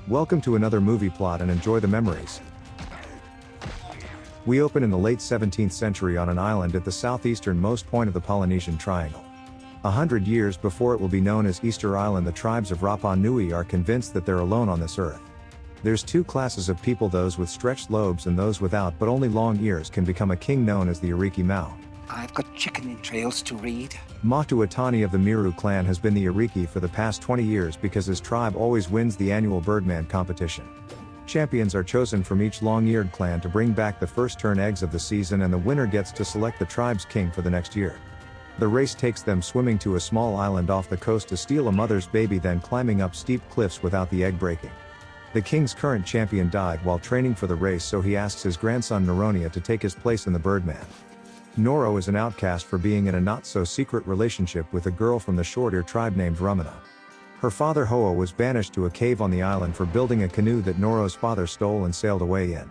Welcome to another movie plot and enjoy the memories. We open in the late 17th century on an island at the southeasternmost point of the Polynesian Triangle. 100 years before it will be known as Easter Island, the tribes of Rapa-Nui are convinced that they're alone on this earth. There's two classes of people, those with stretched lobes and those without but only long ears can become a king known as the Ariki-mau. I've got chicken entrails to read. Matuatani of the Miru clan has been the Ariki for the past 20 years because his tribe always wins the annual Birdman competition. Champions are chosen from each long-eared clan to bring back the first turn eggs of the season, and the winner gets to select the tribe's king for the next year. The race takes them swimming to a small island off the coast to steal a mother's baby, then climbing up steep cliffs without the egg breaking. The king's current champion died while training for the race, so he asks his grandson Noronia to take his place in the Birdman. Noro is an outcast for being in a not-so-secret relationship with a girl from the short-ear tribe named Ramana. Her father Haoa was banished to a cave on the island for building a canoe that Noro's father stole and sailed away in.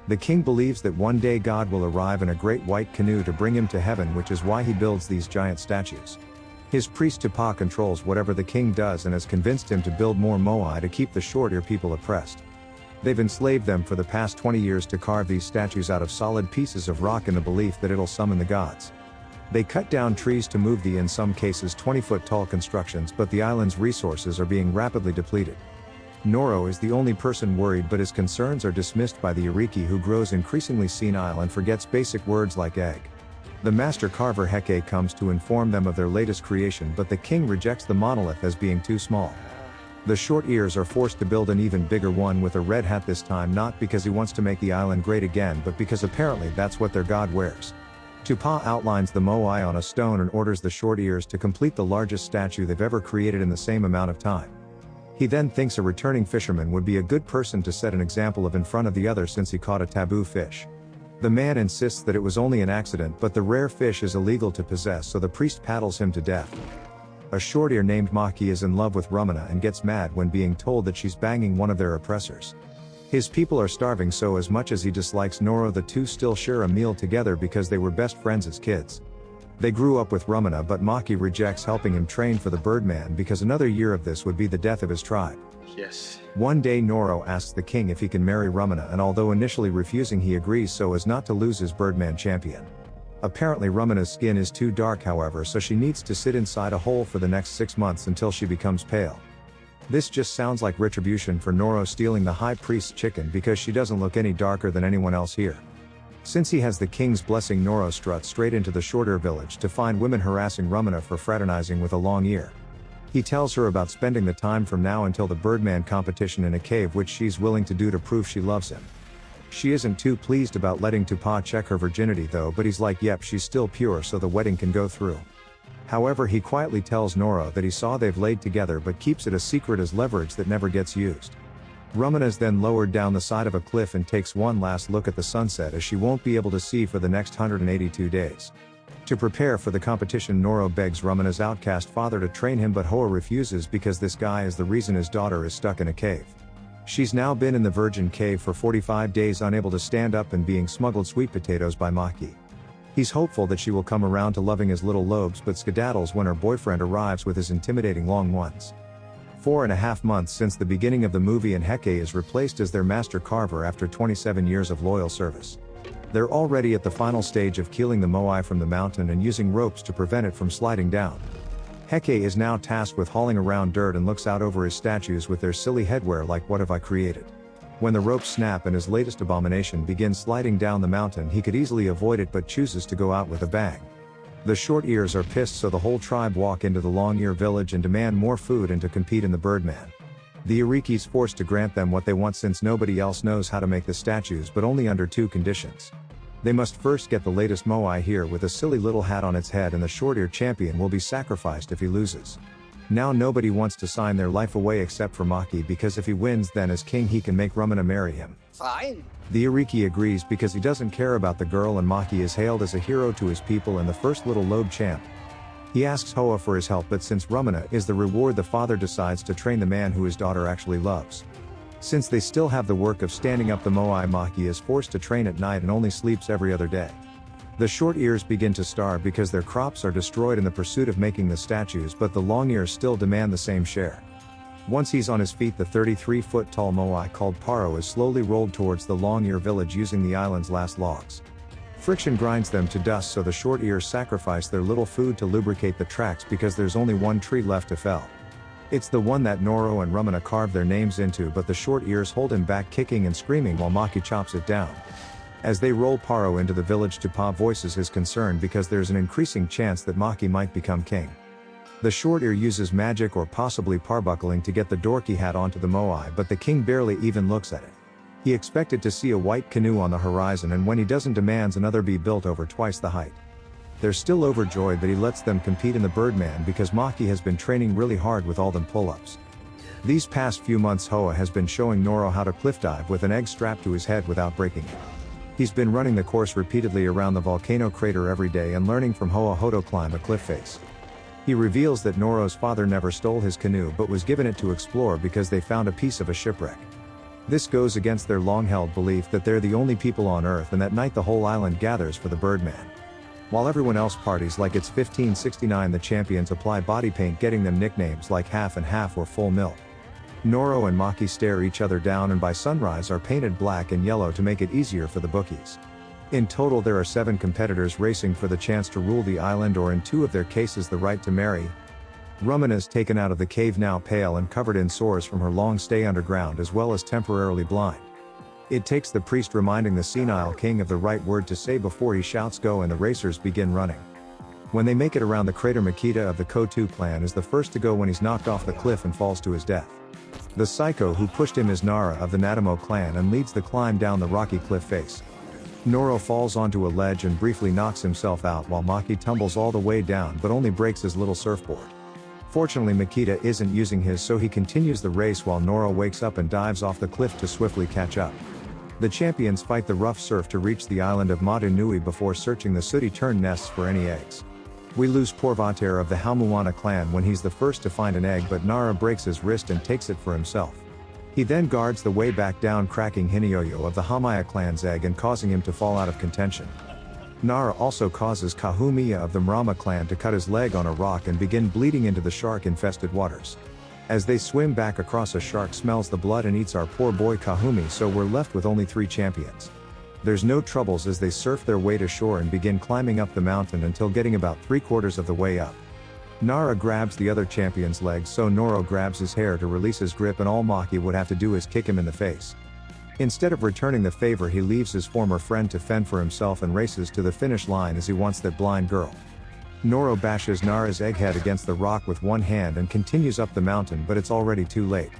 The king believes that one day God will arrive in a great white canoe to bring him to heaven, which is why he builds these giant statues. His priest Tupa controls whatever the king does and has convinced him to build more moai to keep the short-ear people oppressed. They've enslaved them for the past 20 years to carve these statues out of solid pieces of rock in the belief that it'll summon the gods. They cut down trees to move the, in some cases, 20-foot tall constructions, but the island's resources are being rapidly depleted. Noro is the only person worried, but his concerns are dismissed by the Ariki, who grows increasingly senile and forgets basic words like egg. The master carver Heke comes to inform them of their latest creation, but the king rejects the monolith as being too small. The short ears are forced to build an even bigger one with a red hat, this time not because he wants to make the island great again, but because apparently that's what their god wears. Tupa outlines the moai on a stone and orders the short ears to complete the largest statue they've ever created in the same amount of time. He then thinks a returning fisherman would be a good person to set an example of in front of the other, since he caught a taboo fish. The man insists that it was only an accident, but the rare fish is illegal to possess, so the priest paddles him to death. A short-ear named Maki is in love with Ramana and gets mad when being told that she's banging one of their oppressors. His people are starving, so as much as he dislikes Noro, the two still share a meal together because they were best friends as kids. They grew up with Ramana, but Maki rejects helping him train for the Birdman because another year of this would be the death of his tribe. Yes. One day Noro asks the king if he can marry Ramana, and although initially refusing, he agrees so as not to lose his Birdman champion. Apparently Ramana's skin is too dark, however, so she needs to sit inside a hole for the next 6 months until she becomes pale. This just sounds like retribution for Noro stealing the high priest's chicken, because she doesn't look any darker than anyone else here. Since he has the king's blessing, Noro struts straight into the short-ear village to find women harassing Ramana for fraternizing with a long ear. He tells her about spending the time from now until the Birdman competition in a cave, which she's willing to do to prove she loves him. She isn't too pleased about letting Tupa check her virginity though, but he's like, yep, she's still pure, so the wedding can go through. However, he quietly tells Noro that he saw they've laid together, but keeps it a secret as leverage that never gets used. Ramana is then lowered down the side of a cliff and takes one last look at the sunset, as she won't be able to see for the next 182 days. To prepare for the competition, Noro begs Ramana's outcast father to train him, but Haoa refuses because this guy is the reason his daughter is stuck in a cave. She's now been in the Virgin Cave for 45 days, unable to stand up and being smuggled sweet potatoes by Maki. He's hopeful that she will come around to loving his little lobes, but skedaddles when her boyfriend arrives with his intimidating long ones. 4.5 months since the beginning of the movie, and Heke is replaced as their master carver after 27 years of loyal service. They're already at the final stage of keeling the moai from the mountain and using ropes to prevent it from sliding down. Heke is now tasked with hauling around dirt and looks out over his statues with their silly headwear like, what have I created? When the ropes snap and his latest abomination begins sliding down the mountain, he could easily avoid it but chooses to go out with a bang. The short ears are pissed, so the whole tribe walk into the long ear village and demand more food and to compete in the Birdman. The Ariki's forced to grant them what they want, since nobody else knows how to make the statues, but only under 2 conditions. They must first get the latest moai here with a silly little hat on its head, and the short-ear champion will be sacrificed if he loses. Now nobody wants to sign their life away except for Maki, because if he wins, then as king he can make Ramana marry him. Fine. The Ariki agrees because he doesn't care about the girl, and Maki is hailed as a hero to his people and the first little lobe champ. He asks Haoa for his help, but since Ramana is the reward, the father decides to train the man who his daughter actually loves. Since they still have the work of standing up the moai, Maki is forced to train at night and only sleeps every other day. The short ears begin to starve because their crops are destroyed in the pursuit of making the statues, but the long ears still demand the same share. Once he's on his feet, the 33-foot-tall moai called Paro is slowly rolled towards the Long Ear village using the island's last logs. Friction grinds them to dust, so the short ears sacrifice their little food to lubricate the tracks because there's only one tree left to fell. It's the one that Noro and Ramana carved their names into, but the short ears hold him back, kicking and screaming while Maki chops it down. As they roll Paro into the village, Tupa voices his concern because there's an increasing chance that Maki might become king. The short ear uses magic or possibly parbuckling to get the dorky hat onto the moai, but the king barely even looks at it. He expected to see a white canoe on the horizon, and when he doesn't, demands another be built over twice the height. They're still overjoyed that he lets them compete in the Birdman because Maki has been training really hard with all them pull-ups. These past few months Haoa has been showing Noro how to cliff dive with an egg strapped to his head without breaking it. He's been running the course repeatedly around the volcano crater every day and learning from Haoa how to climb a cliff face. He reveals that Noro's father never stole his canoe but was given it to explore because they found a piece of a shipwreck. This goes against their long-held belief that they're the only people on Earth, and that night the whole island gathers for the Birdman. While everyone else parties like it's 1569, the champions apply body paint, getting them nicknames like Half and Half or Full Milk. Noro and Maki stare each other down and by sunrise are painted black and yellow to make it easier for the bookies. In total there are 7 competitors racing for the chance to rule the island, or in 2 of their cases the right to marry. Ramana is taken out of the cave, now pale and covered in sores from her long stay underground, as well as temporarily blind. It takes the priest reminding the senile king of the right word to say before he shouts go, and the racers begin running. When they make it around the crater, Makita of the Kotu clan is the first to go when he's knocked off the cliff and falls to his death. The psycho who pushed him is Nara of the Natamo clan and leads the climb down the rocky cliff face. Noro falls onto a ledge and briefly knocks himself out while Maki tumbles all the way down but only breaks his little surfboard. Fortunately Makita isn't using his, so he continues the race while Noro wakes up and dives off the cliff to swiftly catch up. The champions fight the rough surf to reach the island of Rapa-Nui before searching the sooty-turned nests for any eggs. We lose Porvater of the Halmuana clan when he's the first to find an egg, but Nara breaks his wrist and takes it for himself. He then guards the way back down, cracking Hinioyo of the Hamaya clan's egg and causing him to fall out of contention. Nara also causes Kahumiya of the Mrama clan to cut his leg on a rock and begin bleeding into the shark-infested waters. As they swim back across, a shark smells the blood and eats our poor boy Kahumi, so we're left with only 3 champions. There's no troubles as they surf their way to shore and begin climbing up the mountain until getting about 3/4 of the way up. Nara grabs the other champion's legs, so Noro grabs his hair to release his grip, and all Maki would have to do is kick him in the face. Instead of returning the favor, he leaves his former friend to fend for himself and races to the finish line as he wants that blind girl. Noro bashes Nara's egghead against the rock with one hand and continues up the mountain, but it's already too late.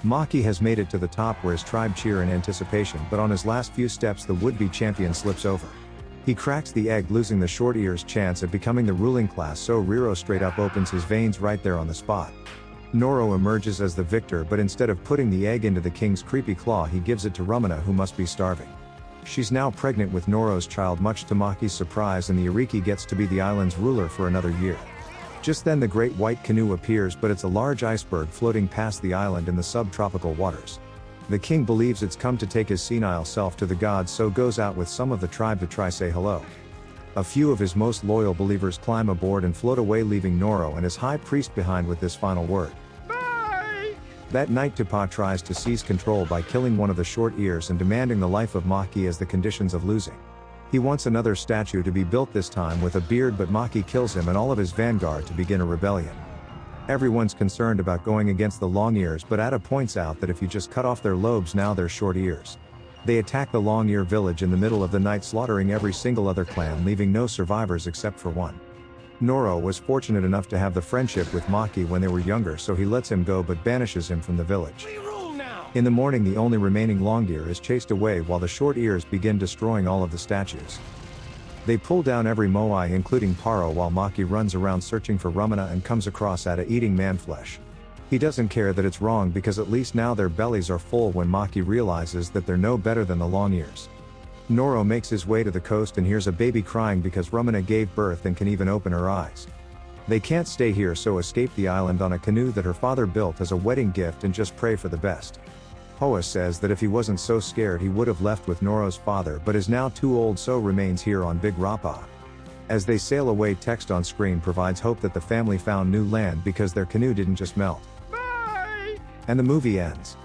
Maki has made it to the top where his tribe cheer in anticipation, but on his last few steps the would-be champion slips over. He cracks the egg, losing the short ear's chance at becoming the ruling class, so Riro straight up opens his veins right there on the spot. Noro emerges as the victor, but instead of putting the egg into the king's creepy claw, he gives it to Ramana, who must be starving. She's now pregnant with Noro's child, much to Maki's surprise, and the Ariki gets to be the island's ruler for another year. Just then the great white canoe appears, but it's a large iceberg floating past the island in the subtropical waters. The king believes it's come to take his senile self to the gods, so goes out with some of the tribe to try say hello. A few of his most loyal believers climb aboard and float away, leaving Noro and his high priest behind with this final word. Bye! That night Tupa tries to seize control by killing one of the short ears and demanding the life of Maki as the conditions of losing. He wants another statue to be built, this time with a beard, but Maki kills him and all of his vanguard to begin a rebellion. Everyone's concerned about going against the long ears, but Atta points out that if you just cut off their lobes, now they're short ears. They attack the long ear village in the middle of the night, slaughtering every single other clan, leaving no survivors except for one. Noro was fortunate enough to have the friendship with Maki when they were younger, so he lets him go but banishes him from the village. In the morning the only remaining long ear is chased away while the short ears begin destroying all of the statues. They pull down every moai including Paro, while Maki runs around searching for Ramana and comes across Atta eating man flesh. He doesn't care that it's wrong because at least now their bellies are full when Maki realizes that they're no better than the long ears. Noro makes his way to the coast and hears a baby crying because Ramana gave birth and can even open her eyes. They can't stay here, so escape the island on a canoe that her father built as a wedding gift and just pray for the best. Haoa says that if he wasn't so scared he would have left with Noro's father, but is now too old, so remains here on Big Rapa. As they sail away, text on screen provides hope that the family found new land because their canoe didn't just melt. Bye! And the movie ends.